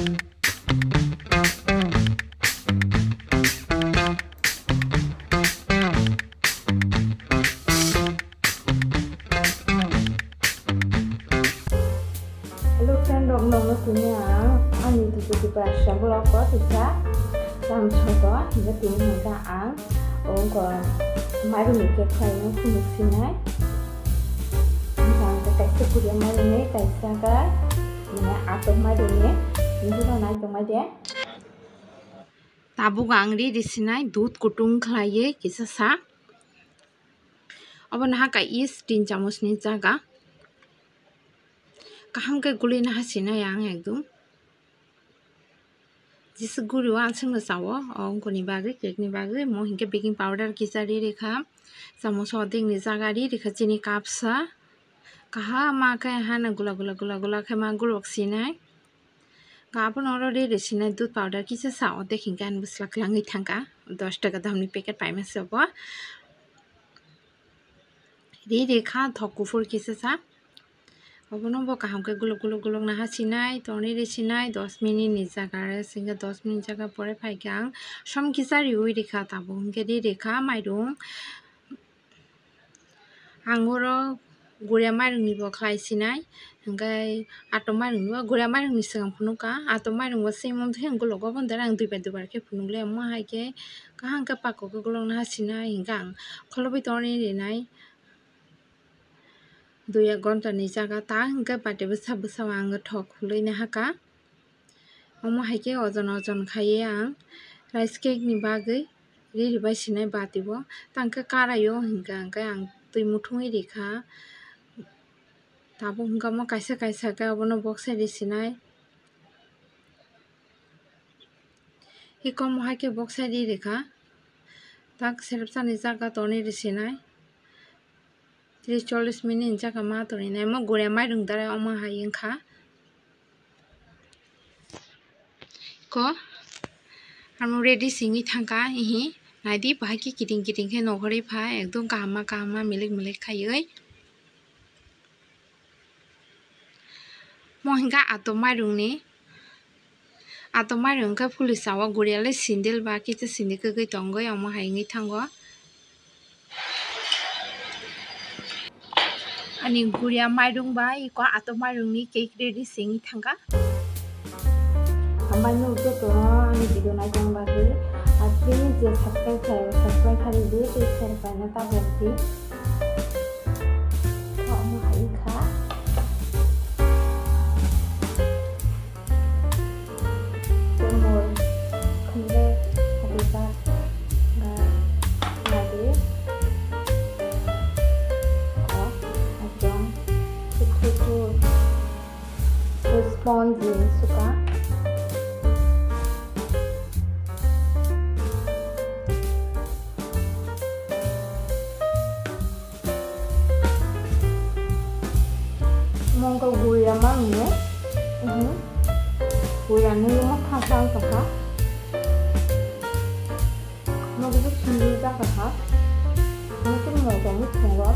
Hello friend, dog nong nó cũng nhà anh thì tụi bà sáng vlog có thì sao làm sao có thì nó tiếng người ta ăn ổn còn mai rồi mình khai nó cũng được xin đấy rằng cái cách của dia mai ini cái sao cái mình atau mai ini ini là nãy trong mai đấy tabu gangri di sini दूध कुटुंग खाइए किसा सा अब नहा का इस 3 चम्मच नी जागा कहम के गुली ना हसीना yang एकदम जिस गुरु आंसंग सावो अंको नि बागे केक नि बागे मो हिंके बेकिंग पाउडर किसारी रेखा समोसा दिंग नि जागारी रेखा चिनी कापसा कहा मा के हाना गुला गुला गुला गुला के मा गुलक सिनाय गाबन अलरेडी रेसिनाय दूध पाउडर किसा साव देखिं गान बुसला खलांगै थांगा 10 টাকা दामनि पेकेट पाइमासे अब रे रेखा थकुफुर किसा सा अबनो बो कहम के गुलो गुलो गुलो ना हासिनाय तोनी रेसिनाय 10 मिनिट नि जागा सिंगा 10 मिनिट जागा परे फाइगां सम किसारि उइ रेखा ताबो के रे रेखा माइरं आंगुरो गुरिया माइरंनि बो खाइसिनाय हंगाय आटो माइरंनि गुरिया माइरंनि सिगां फुनुका आटो माइरं बो सेमम थे गुलो गबन दर आं दुबार के फुनुले अम्मा हाइके कहम के पाको के गुलो ना हासिनाय हिंगां खलबि तोनी रेनाय 2 घंटा नि जागा ता हंगा बाटे बसा आंग ठक खुलैनो हाका अम्मा हाइके अजन खाइए आं राइस केक नि बागै रे बासिनाय बातिबो तांके कारायो हिंगा आं दै मुथुङै रेखा ताबो हंगा म काइसा काइसा का अबनो बक्स रेसिनाय हिकम हाइके बक्स रेखा ताक सेरपसानि जागा तोनी रेसिनाय 30-40 मिनिट जागा मा तोरिनाय म गुरिया माइरं दारा अमा हायंखा को हम रेडी सिंगी थांगा इहि नाइदी बाहाकी किटिंग के नगरे फा एकदम कामा मिलिक खायै मोहिंगा आतो माइरं का पुलिसावा गुरियाले सिंदेल बा किते सिंदिके गै तंगै अमा हायंगै थांगो अनि गुरिया माइरं बा इको आतो माइरंनि केक रेडी सिंगी थांगा हमारे उसे तो अनि वीडियो ना जंग बागे आज जे सब्सक्राइब करी दे ते शेयर करना ता बोलती हम हाई खा तो मोर खंडे हबीता ना दे स्पॉन्जी सुका mong kau gurih amang ya, gurih anu rumah khasang kah, mau kita sendiri kah, mungkin mau kamu tunggu.